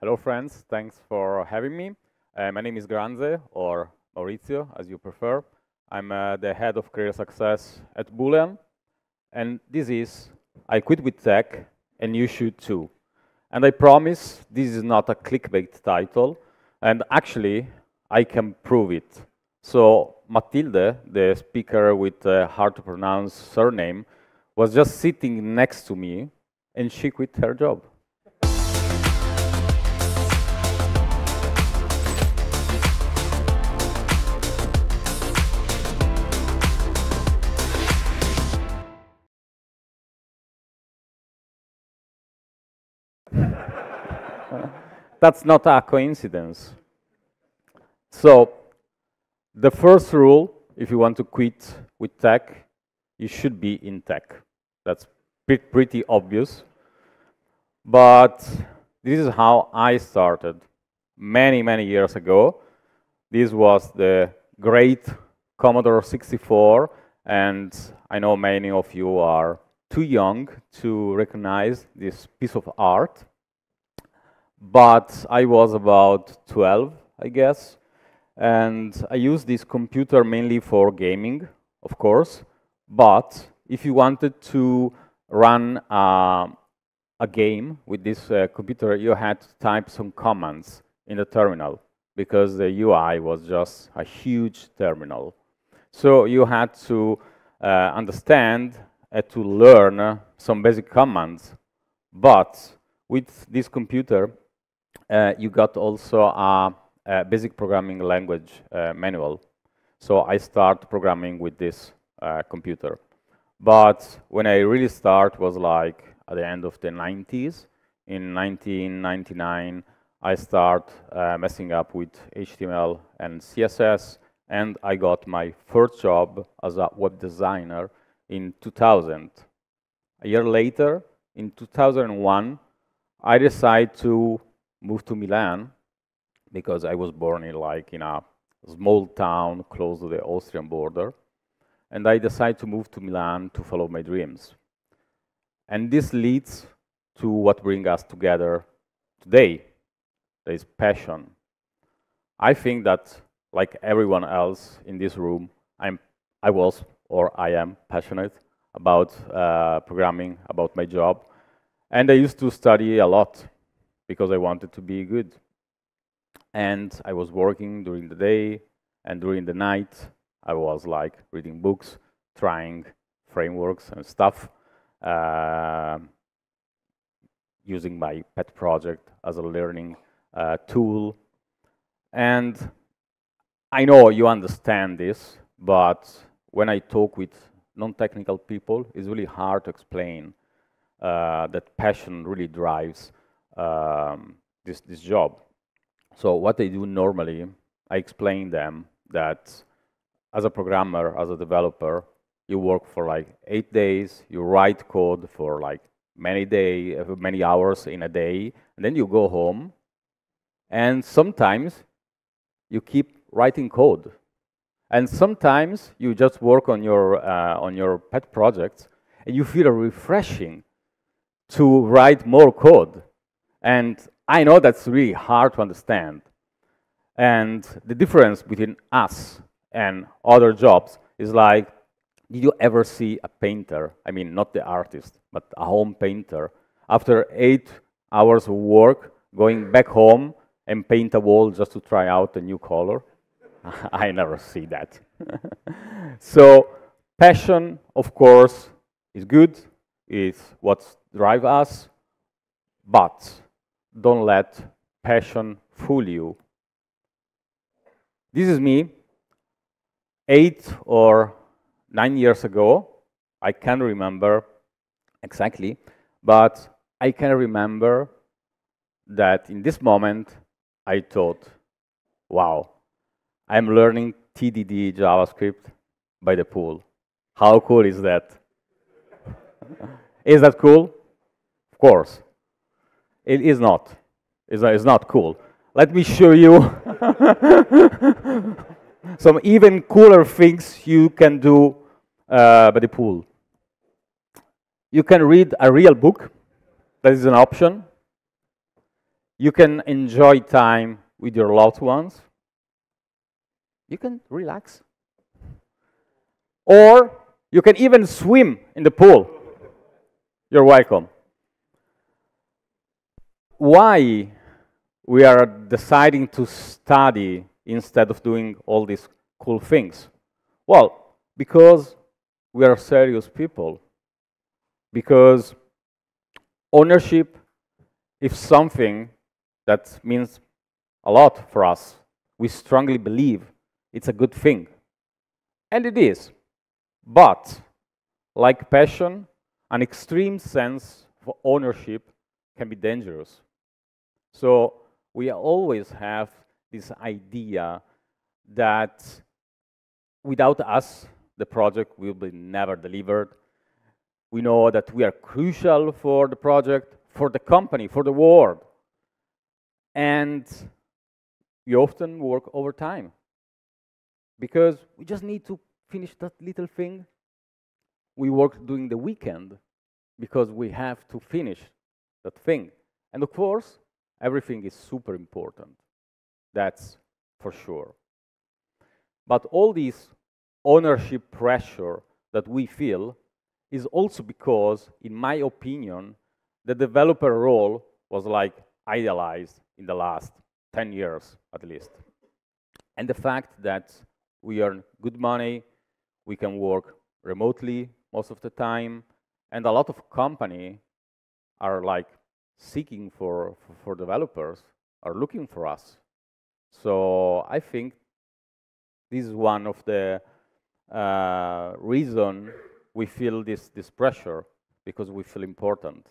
Hello, friends. Thanks for having me. My name is Granze, or Maurizio, as you prefer. I'm the head of career success at Boolean. And this is I Quit with Tech, and you should too. And I promise this is not a clickbait title. And actually, I can prove it. So Matilde, the speaker with a hard-to-pronounce surname, was just sitting next to me, and she quit her job. That's not a coincidence. So, the first rule, if you want to quit with tech, you should be in tech. That's pretty obvious. But this is how I started many years ago. This was the great Commodore 64, and I know many of you are too young to recognize this piece of art. But I was about 12, I guess, and I used this computer mainly for gaming, of course. But if you wanted to run a game with this computer, you had to type some commands in the terminal because the UI was just a huge terminal. So you had to understand to learn some basic commands. But with this computer, you got also a basic programming language manual. So I start programming with this computer. But when I really start was like at the end of the 90s. In 1999, I start messing up with HTML and CSS, and I got my first job as a web designer in 2000. A year later, in 2001, I decided to move to Milan because I was born in a small town close to the Austrian border. And I decided to move to Milan to follow my dreams. And this leads to what brings us together today. There is passion. I think that, like everyone else in this room, I was or I am passionate about programming, about my job. And I used to study a lot because I wanted to be good. And I was working during the day, and during the night, I was like reading books, trying frameworks and stuff, using my pet project as a learning tool. And I know you understand this, but when I talk with non-technical people, it's really hard to explain that passion really drives this job. So what I do normally, I explain them that as a programmer, as a developer, you work for like 8 days, you write code for like many hours in a day, and then you go home, and sometimes you keep writing code. And sometimes you just work on your pet projects, and you feel refreshing to write more code. And I know that's really hard to understand. And the difference between us and other jobs is like, did you ever see a painter? I mean, not the artist, but a home painter. After 8 hours of work, going back home and paint a wall just to try out a new color? I never see that. So passion, of course, is good. It's what drives us. But don't let passion fool you. This is me 8 or 9 years ago. I can't remember exactly, but I can remember that in this moment I thought, wow, I'm learning TDD JavaScript by the pool. How cool is that? Is that cool? Of course. It is not. It's not cool. Let me show you some even cooler things you can do by the pool. You can read a real book. That is an option. You can enjoy time with your loved ones. You can relax. Or you can even swim in the pool. You're welcome. Why we are deciding to study instead of doing all these cool things? Well, because we are serious people. Because ownership is something that means a lot for us. We strongly believe it's a good thing. And it is. But, like passion, an extreme sense of ownership can be dangerous. So we always have this idea that without us, the project will be never delivered. We know that we are crucial for the project, for the company, for the world. And we often work overtime because we just need to finish that little thing. We work during the weekend because we have to finish that thing. And of course, everything is super important. That's for sure. But all this ownership pressure that we feel is also because, in my opinion, the developer role was like idealized in the last 10 years at least. And the fact that we earn good money, we can work remotely most of the time, and a lot of companies are like seeking for developers, are looking for us. So I think this is one of the reason we feel this pressure, because we feel important.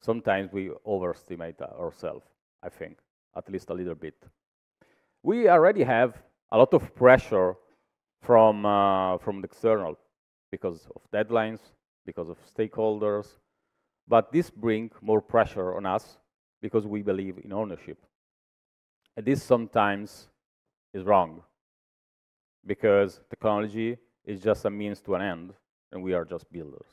Sometimes we overestimate ourselves, I think, at least a little bit. We already have a lot of pressure from the external because of deadlines, because of stakeholders, but this brings more pressure on us because we believe in ownership. And this sometimes is wrong, because technology is just a means to an end, and we are just builders.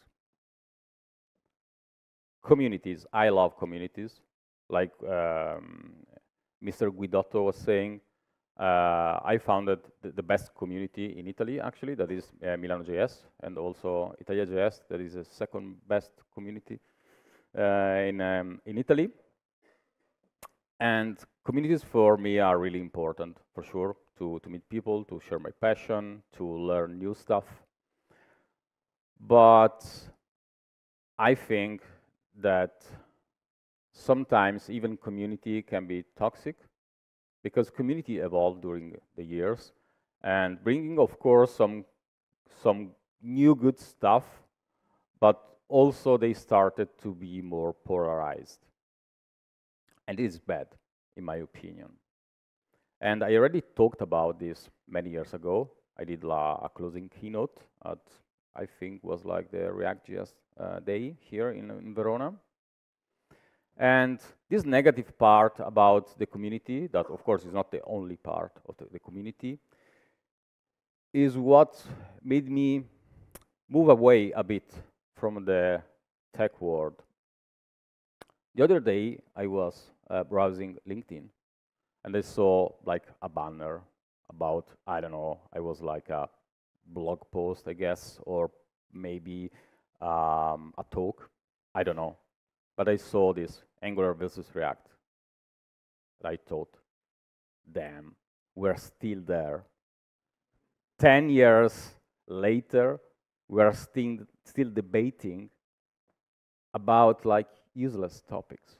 Communities, I love communities. Like Mr. Guidotto was saying, I founded the best community in Italy, actually, that is Milano.js, and also Italian JavaScript, that is the second best community in Italy. And communities for me are really important, for sure, to meet people, to share my passion, to learn new stuff. But I think that sometimes even community can be toxic, because community evolved during the years, and bringing, of course, some new good stuff, but also they started to be more polarized. And it is bad, in my opinion. And I already talked about this many years ago. I did a closing keynote at, I think, was like the React.js day here in Verona. And this negative part about the community, that of course is not the only part of the community, is what made me move away a bit from the tech world. The other day, I was browsing LinkedIn, and I saw like a banner about, I don't know, I was like a blog post, I guess, or maybe a talk, I don't know. But I saw this Angular versus React. I thought, damn, we're still there. 10 years later, we're still debating about like useless topics.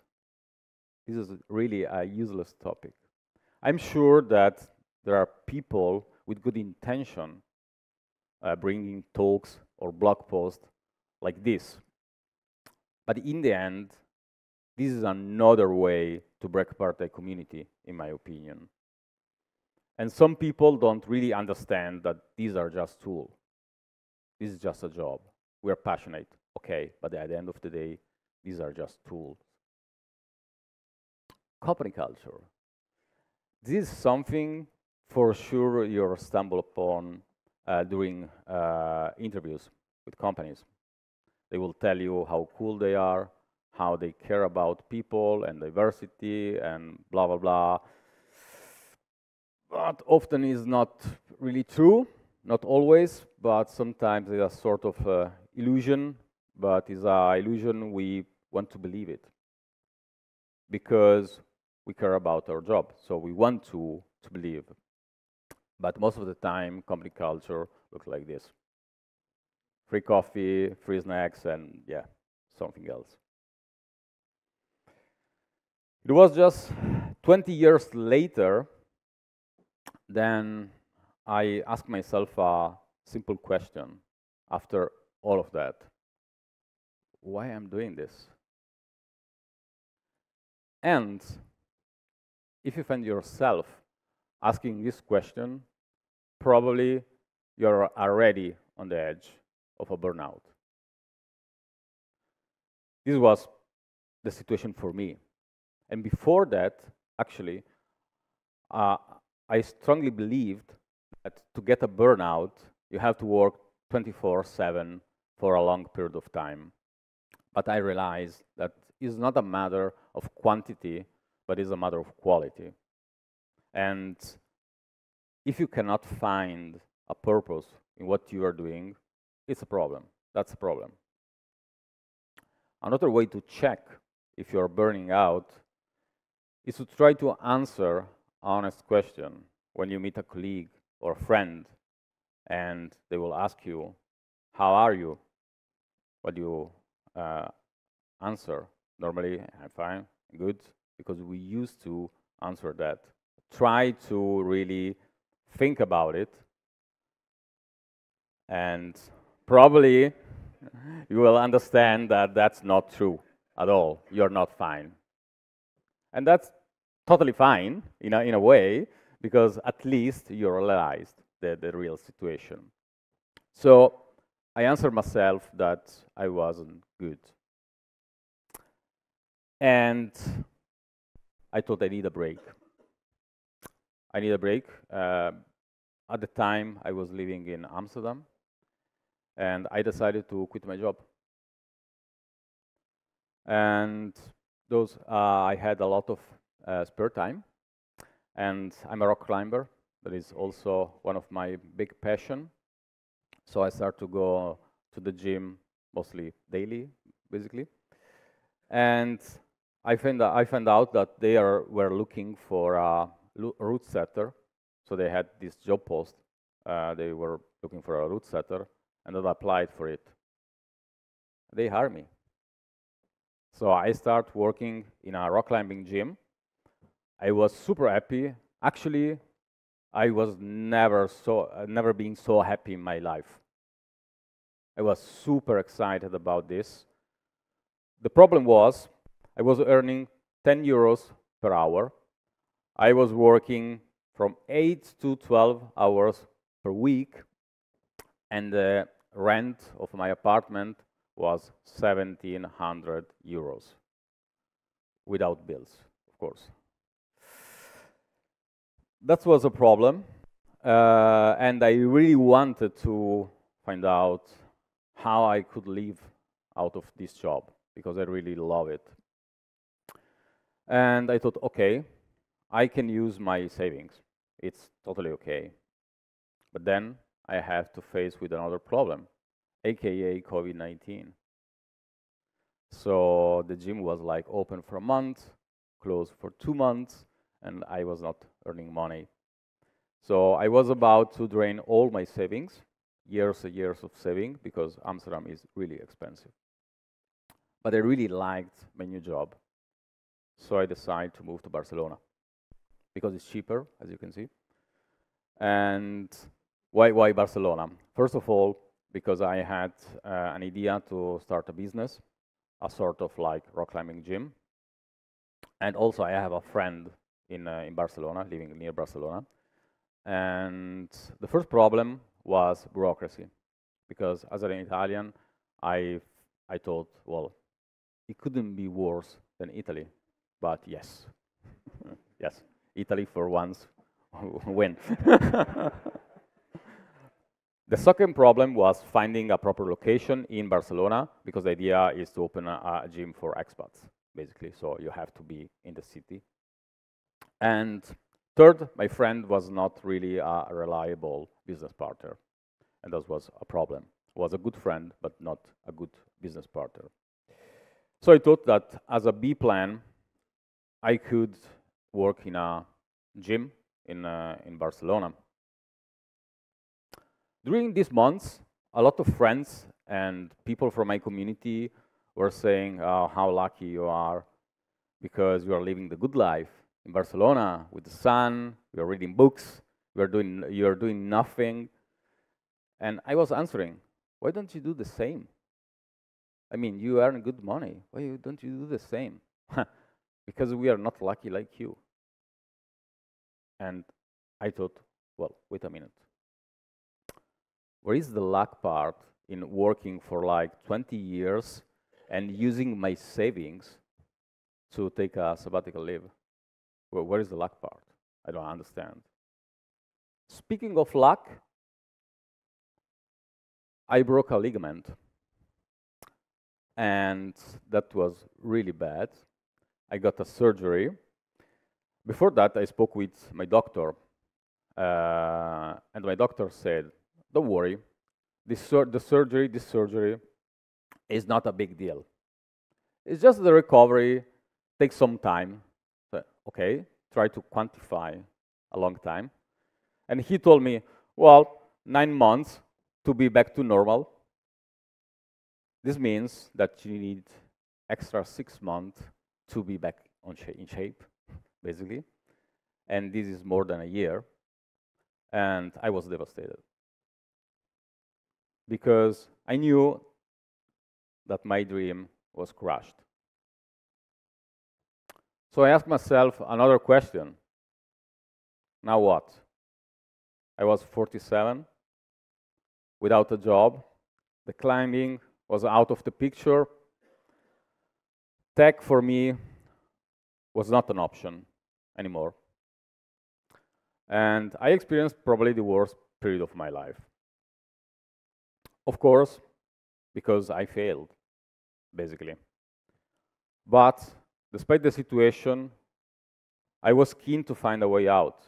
This is really a useless topic. I'm sure that there are people with good intention bringing talks or blog posts like this. But in the end, this is another way to break apart the community, in my opinion. And some people don't really understand that these are just tools. This is just a job. We're passionate, okay, but at the end of the day, these are just tools. Company culture. This is something for sure you'll stumble upon during interviews with companies. They will tell you how cool they are, how they care about people and diversity and blah, blah, blah. But often is not really true, not always, but sometimes it's a sort of illusion, but it's an illusion we want to believe it because we care about our job, so we want to believe. But most of the time, company culture looks like this. Free coffee, free snacks, and yeah, something else. It was just 20 years later, then I asked myself a simple question after all of that. Why am I doing this? And if you find yourself asking this question, probably you're already on the edge of a burnout. This was the situation for me. And before that, actually, I strongly believed that to get a burnout, you have to work 24/7 for a long period of time. But I realized that it's not a matter of quantity, but it's a matter of quality. And if you cannot find a purpose in what you are doing, it's a problem. That's a problem. Another way to check if you're burning out is to try to answer an honest question when you meet a colleague or a friend and they will ask you, how are you? What do you answer? Normally, I'm fine, good, because we used to answer that. Try to really think about it, and probably you will understand that that's not true at all. You're not fine. And that's totally fine in a way, because at least you realized the real situation. So I answered myself that I wasn't good. And I thought I need a break. I need a break. At the time, I was living in Amsterdam, and I decided to quit my job. And I had a lot of spare time, and I'm a rock climber. That is also one of my big passion. So I started to go to the gym mostly daily, basically. And I found out that they were looking for a route setter. So they had this job post. They were looking for a route setter, and I applied for it. They hired me. So I started working in a rock climbing gym. I was super happy. Actually, I was never been so happy in my life. I was super excited about this. The problem was I was earning 10 euros per hour. I was working from 8 to 12 hours per week, and the rent of my apartment was 1,700 euros, without bills, of course. That was a problem, and I really wanted to find out how I could live out of this job, because I really love it. And I thought, okay, I can use my savings. It's totally okay. But then I have to face with another problem, aka COVID-19. So the gym was like open for a month, closed for 2 months, and I was not earning money. So I was about to drain all my savings, years and years of saving, because Amsterdam is really expensive. But I really liked my new job. So I decided to move to Barcelona, because it's cheaper, as you can see. And why Barcelona? First of all, because I had an idea to start a business, a sort of like rock climbing gym. And also I have a friend in Barcelona, living near Barcelona. And the first problem was bureaucracy, because as an Italian, I thought, well, it couldn't be worse than Italy. But yes, yes, Italy for once win. The second problem was finding a proper location in Barcelona, because the idea is to open a gym for expats, basically, so you have to be in the city. And third, my friend was not really a reliable business partner, and that was a problem. Was a good friend, but not a good business partner. So I thought that as a B plan, I could work in a gym in Barcelona. During these months, a lot of friends and people from my community were saying, oh, how lucky you are, because you are living the good life in Barcelona with the sun, you're reading books, you're doing nothing. And I was answering, why don't you do the same? I mean, you earn good money. Why don't you do the same? Because we are not lucky like you. And I thought, well, wait a minute. Where is the luck part in working for like 20 years and using my savings to take a sabbatical leave? Well, where is the luck part? I don't understand. Speaking of luck, I broke a ligament, and that was really bad. I got a surgery. Before that, I spoke with my doctor, and my doctor said, don't worry, this surgery is not a big deal. It's just the recovery takes some time. So, okay, try to quantify a long time. And he told me, well, 9 months to be back to normal. This means that you need extra 6 months to be back in shape, basically. And this is more than a year. And I was devastated, because I knew that my dream was crushed. So I asked myself another question. Now what? I was 47, without a job. The climbing was out of the picture. Tech for me was not an option anymore. And I experienced probably the worst period of my life. Of course, because I failed, basically. But despite the situation, I was keen to find a way out.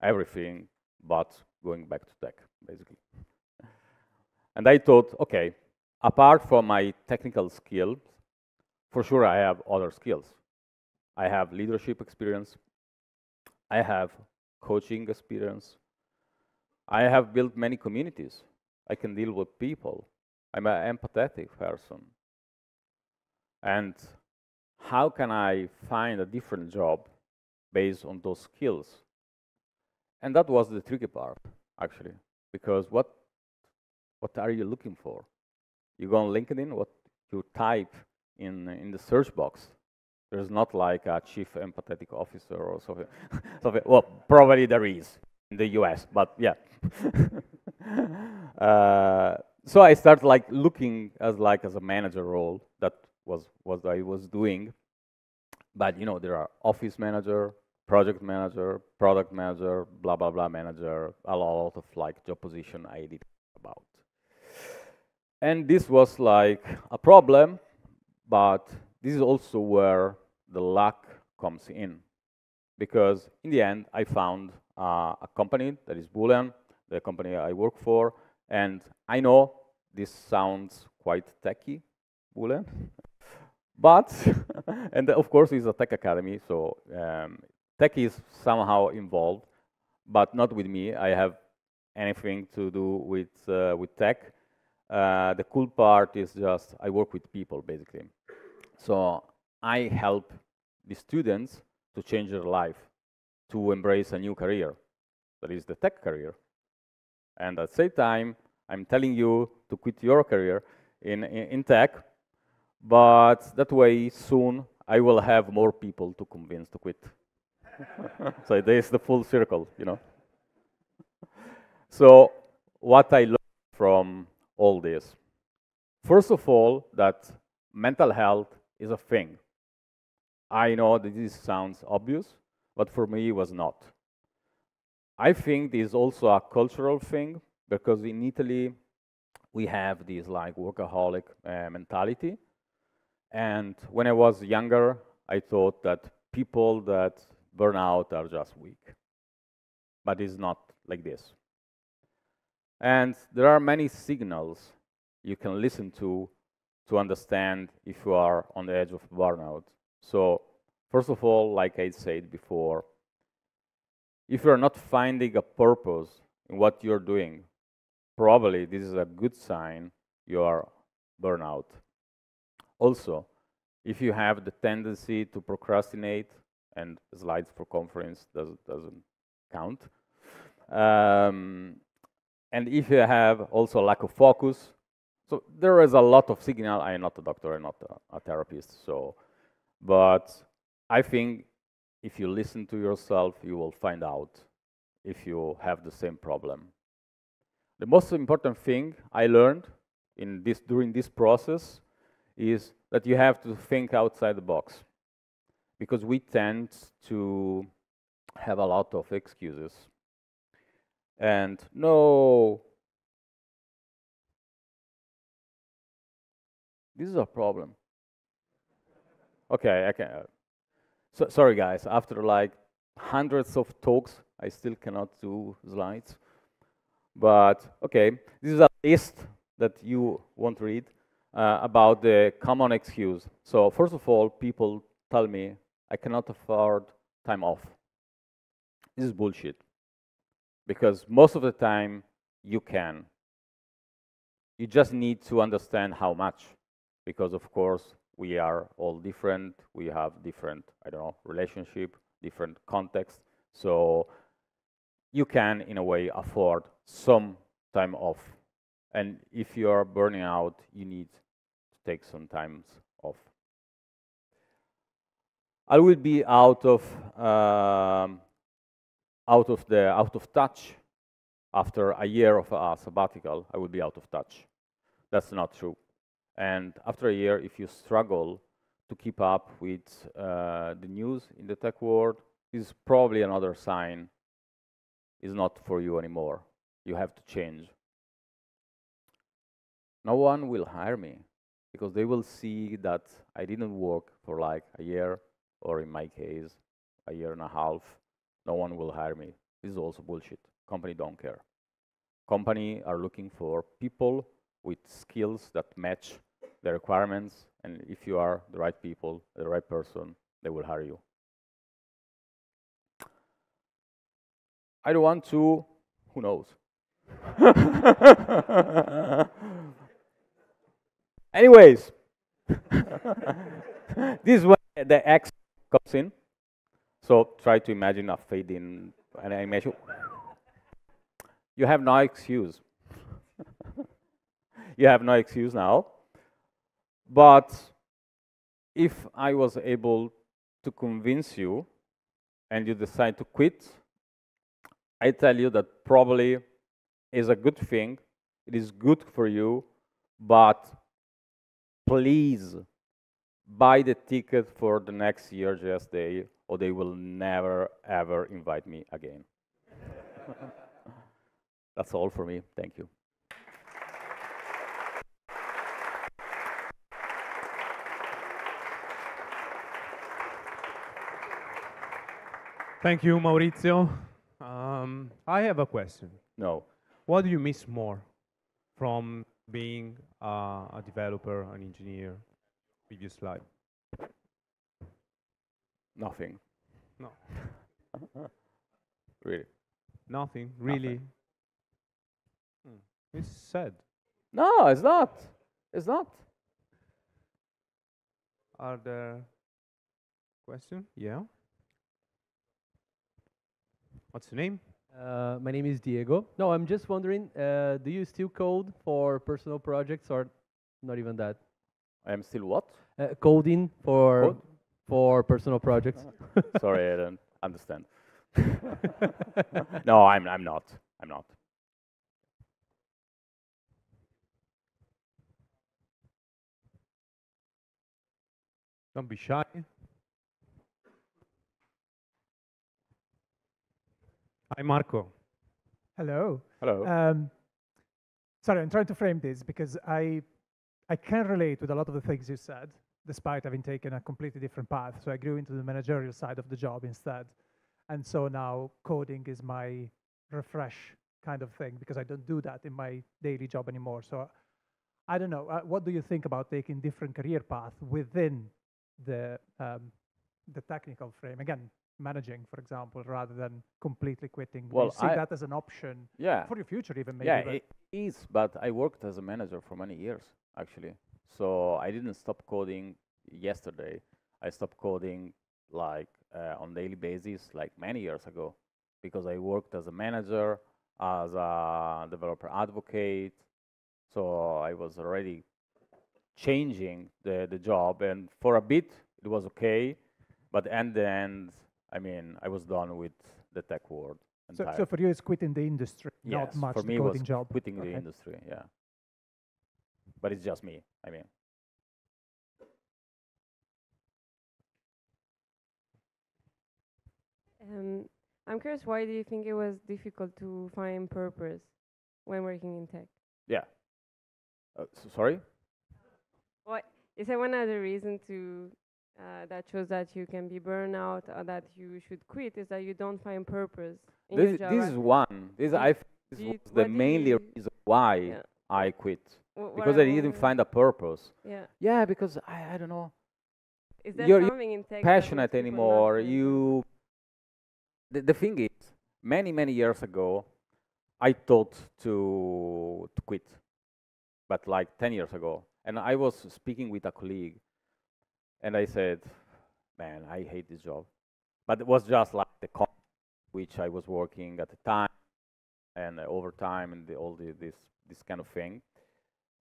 Everything but going back to tech, basically. And I thought, okay, apart from my technical skills, for sure I have other skills. I have leadership experience. I have coaching experience. I have built many communities. I can deal with people. I'm an empathetic person. And how can I find a different job based on those skills? And that was the tricky part, actually, because what are you looking for? You go on LinkedIn, what you type in the search box. There's not like a chief empathetic officer or something. Well, probably there is in the US, but yeah. So I started like looking as a manager role. That was what I was doing. But you know, there are office manager, project manager, product manager, blah blah blah manager, a lot of like job position I did about. And this was like a problem, but this is also where the luck comes in, because in the end I found a company that is Boolean, the company I work for, and I know this sounds quite techy, Boolean, but and of course it's a tech academy, so tech is somehow involved, but not with me. I have anything to do with tech. The cool part is just I work with people, basically. So I help the students to change their life, to embrace a new career, that is the tech career. And at the same time, I'm telling you to quit your career in tech, but that way soon I will have more people to convince to quit. So there's the full circle, you know. So what I learned from all this, first of all, that mental health is a thing. I know that this sounds obvious, but for me it was not. I think this is also a cultural thing, because in Italy, we have this like workaholic mentality. And when I was younger, I thought that people that burn out are just weak. But it's not like this. And there are many signals you can listen to understand if you are on the edge of burnout. So first of all, like I said before, if you're not finding a purpose in what you're doing, probably this is a good sign you are burnout. Also, if you have the tendency to procrastinate, and slides for conference doesn't count, and if you have also lack of focus, so there is a lot of signal. I am not a doctor, I'm not a therapist, so, but I think if you listen to yourself, you will find out if you have the same problem. The most important thing I learned during this process is that you have to think outside the box, because we tend to have a lot of excuses. And no, this is a problem. Okay, I can. So, sorry guys, after like hundreds of talks, I still cannot do slides. But okay, this is a list that you won't read about the common excuse. So first of all, people tell me I cannot afford time off. This is bullshit, because most of the time you can. You just need to understand how much, because of course we are all different. We have different, I don't know, relationship, different context. So you can, in a way, afford some time off. And if you are burning out, you need to take some time off. I will be out of touch after a year of a sabbatical. I will be out of touch. That's not true. And after a year, if you struggle to keep up with the news in the tech world, this is probably another sign it's not for you anymore. You have to change. No one will hire me, because they will see that I didn't work for like a year, or in my case, a year and a half. No one will hire me. This is also bullshit. Company don't care. Company are looking for people with skills that match the requirements, and if you are the right people, the right person, they will hire you. I don't want to, who knows? Anyways, this is where the X comes in. So try to imagine a fade-in animation. You have no excuse. You have no excuse now. But if I was able to convince you and you decide to quit, I tell you that probably is a good thing. It is good for you, but please buy the ticket for the next year JSday, or they will never ever invite me again. That's all for me. Thank you. Thank you, Maurizio. I have a question. No. What do you miss more from being a developer, an engineer? Previous slide. Nothing. No. Really. Nothing, really. Nothing. It's sad. No, it's not. It's not. Are there questions? Yeah. What's your name? My name is Diego. No, I'm just wondering, do you still code for personal projects, or not even that? I am still what? Coding Code? for personal projects. Sorry, I don't understand. No, I'm not. I'm not. Don't be shy. Hi, Marco. Hello. Hello. Sorry, I'm trying to frame this because I can relate with a lot of the things you said, despite having taken a completely different path. So I grew into the managerial side of the job instead. And so now coding is my refresh kind of thing because I don't do that in my daily job anymore. So I don't know. What do you think about taking different career paths within the technical frame? Again, managing, for example, rather than completely quitting. Do you Well, see that as an option yeah, for your future even maybe? yeah, But it is. But I worked as a manager for many years, actually. So I didn't stop coding yesterday. I stopped coding like on daily basis, like many years ago, because I worked as a manager, as a developer advocate. So I was already changing the job, and for a bit it was okay, but at the end, I mean, I was done with the tech world so entirely. for you, it's quitting the industry, not Yes, much for the me it was coding job. quitting the Okay. industry, yeah. But it's just me, I mean. I'm curious, why do you think it was difficult to find purpose when working in tech? Yeah. Sorry? What is there one other reason to that shows that you can be burnout or that you should quit is that you don't find purpose in your job? This is one. Do I think do this you- was the what did mainly you- reason why Yeah. I quit. What Because I didn't find a purpose. Yeah. Yeah, because I don't know. Is there You're something in tech that passionate makes people not anymore. find purpose? The thing is, many years ago, I thought to quit, but like 10 years ago. And I was speaking with a colleague, and I said, man, I hate this job. But it was just like the company which I was working at the time, and overtime, and this kind of thing.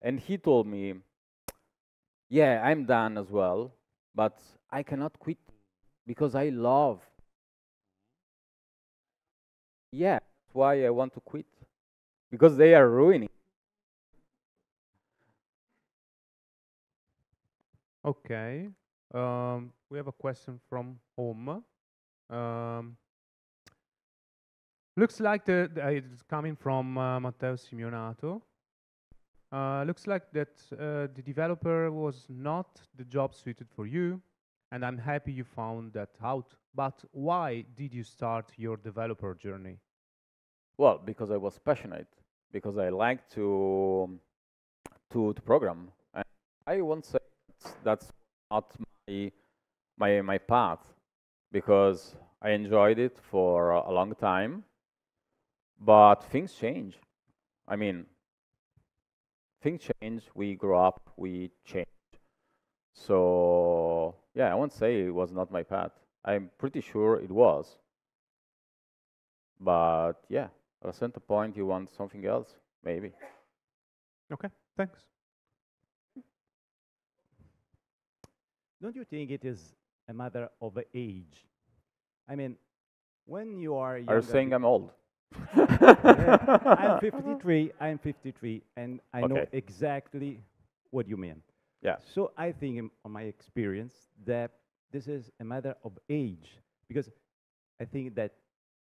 And he told me, yeah, I'm done as well, but I cannot quit because I love. Yeah, that's why I want to quit, because they are ruining. Okay. We have a question from home. Um, looks like it's coming from Matteo Simeonato. Looks like that the developer was not the job suited for you, and I'm happy you found that out. But why did you start your developer journey? Well, because I was passionate, because I like to program. And I won't say that's not my path, because I enjoyed it for a long time, but things change. I mean, things change. We grow up. We change. So yeah, I won't say it was not my path. I'm pretty sure it was. But yeah, at a certain point, you want something else, maybe. Okay, thanks. Don't you think it is a matter of age? I mean, when you are Are you younger, saying I'm old? I'm 53. I'm 53, and I know Okay. exactly what you mean. Yeah. So I think, on my experience, that this is a matter of age, because I think that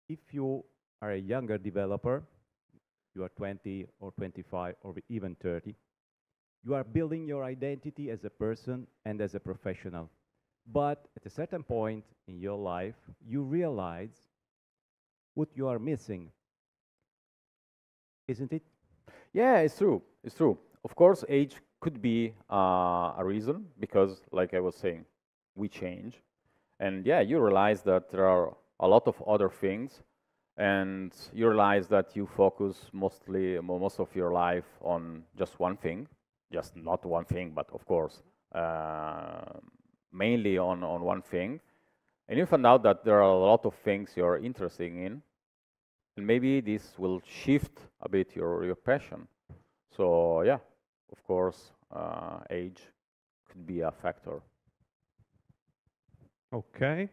if you are a younger developer, you are 20 or 25 or even 30, you are building your identity as a person and as a professional. But at a certain point in your life, you realize what you are missing, isn't it? Yeah, it's true. It's true. Of course, age could be a reason, because, like I was saying, we change. And yeah, you realize that there are a lot of other things, and you realize that you focus most of your life on just one thing, just not one thing, but of course, mainly on one thing. And you find out that there are a lot of things you're interested in, and maybe this will shift a bit your passion. So yeah, of course, age could be a factor. Okay.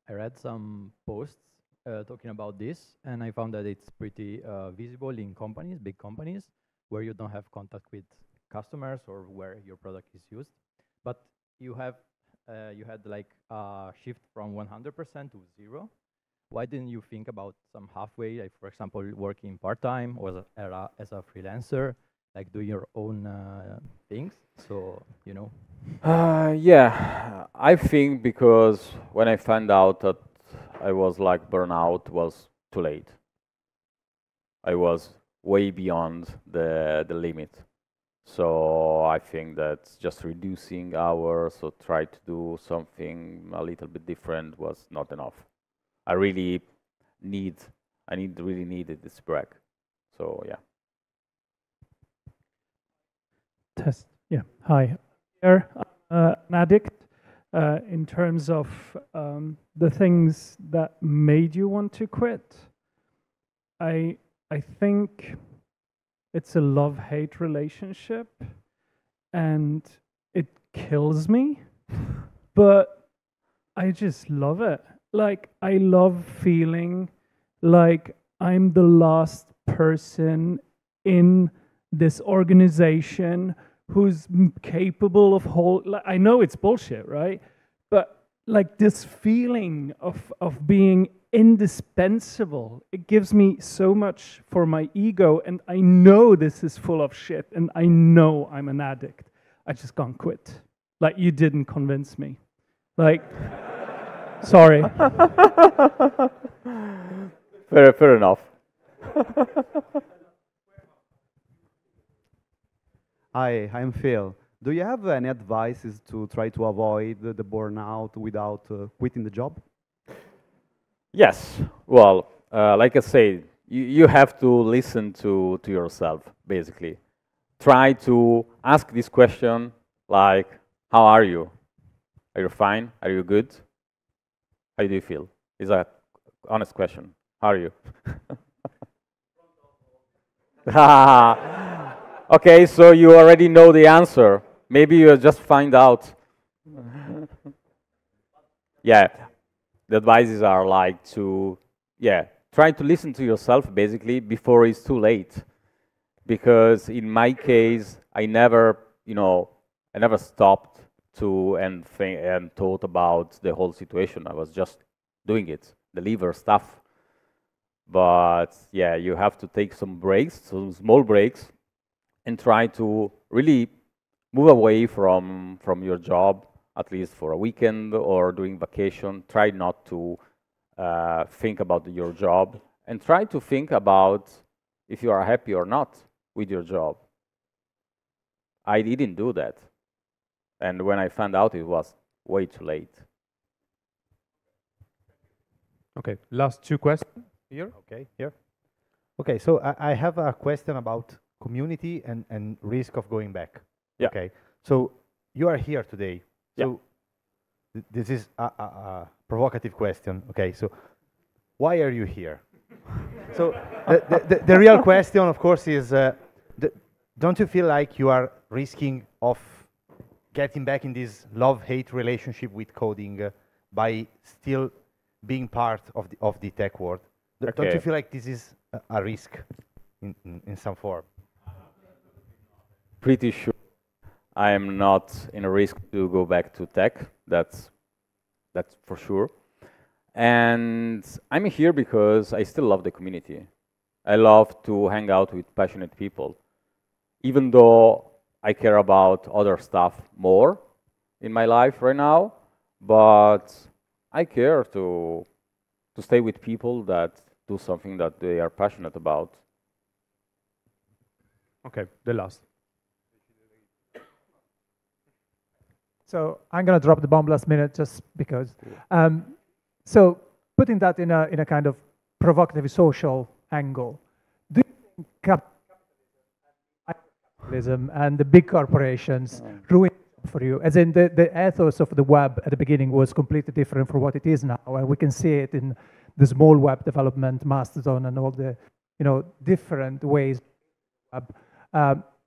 I read some posts talking about this, and I found that it's pretty visible in companies, big companies, where you don't have contact with customers or where your product is used. But you have you had like a shift from 100% to 0. Why didn't you think about some halfway, like for example, working part-time or as a freelancer, like doing your own things? So, you know. Yeah, I think because when I found out that I was like burnout was too late. I was way beyond the limit. So I think that just reducing hours or try to do something a little bit different was not enough. I really really needed this break. So yeah. Test. Yeah. Hi. Here, an addict in terms of the things that made you want to quit. I think it's a love-hate relationship, and it kills me, but I just love it. Like, I love feeling like I'm the last person in this organization who's capable of I know it's bullshit, right? But like this feeling of being indispensable, it gives me so much for my ego, and I know this is full of shit, and I know I'm an addict. I just can't quit. Like, you didn't convince me. Like, sorry. Fair enough. Hi, I'm Phil. Do you have any advices to try to avoid the burnout without quitting the job? Yes. Well, like I said, you have to listen to yourself, basically. Try to ask this question like, how are you? Are you fine? Are you good? How do you feel? It's an honest question. How are you? Okay, so you already know the answer. Maybe you just find out. Yeah, the advices are like to, try to listen to yourself basically before it's too late. Because in my case, I never stopped to and thought about the whole situation. I was just doing it, deliver stuff. But yeah, you have to take some breaks, some small breaks, and try to really move away from your job, at least for a weekend or during vacation. Try not to think about your job, and try to think about if you are happy or not with your job. I didn't do that. And when I found out, it was way too late. Okay, last two questions here. Okay, here. Okay, so I have a question about community and risk of going back. Yeah. Okay, so you are here today. Yeah. So this is a provocative question. Okay, so why are you here? So the real question, of course, is don't you feel like you are risking of getting back in this love-hate relationship with coding by still being part of the tech world? Okay. Don't you feel like this is a risk in some form? Pretty sure I am not in a risk to go back to tech. That's for sure. And I'm here because I still love the community. I love to hang out with passionate people, even though I care about other stuff more in my life right now. But I care to stay with people that do something that they are passionate about. Okay, the last. So I'm going to drop the bomb last minute just because. So putting that in a kind of provocative social angle, do you think capitalism and the big corporations ruin for you? As in the ethos of the web at the beginning was completely different from what it is now, and we can see it in the small web development, Mastodon, and all the different ways.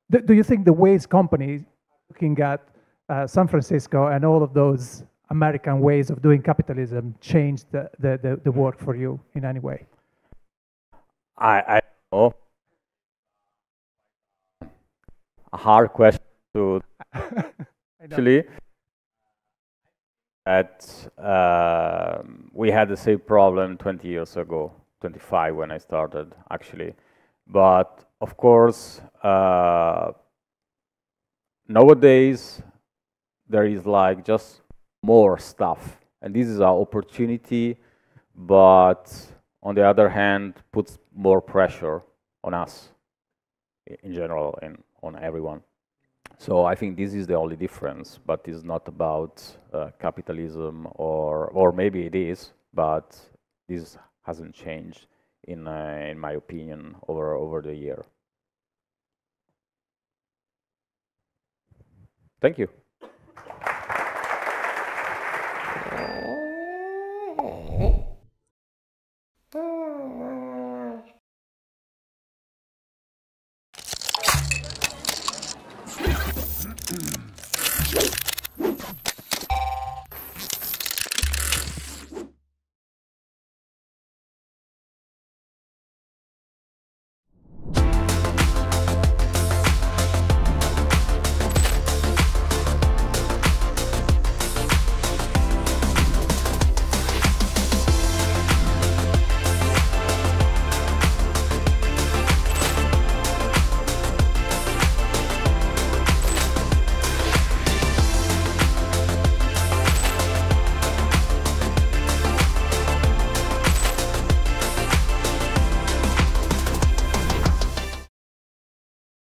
Do you think the ways companies looking at San Francisco and all of those American ways of doing capitalism changed the work for you in any way? I don't know. A hard question to actually. that we had the same problem 20 years ago, 25 when I started, actually. But of course, nowadays, there is like just more stuff. And this is our opportunity, but on the other hand, puts more pressure on us in general and on everyone. So I think this is the only difference, but it's not about capitalism, or maybe it is, but this hasn't changed in my opinion over the year. Thank you.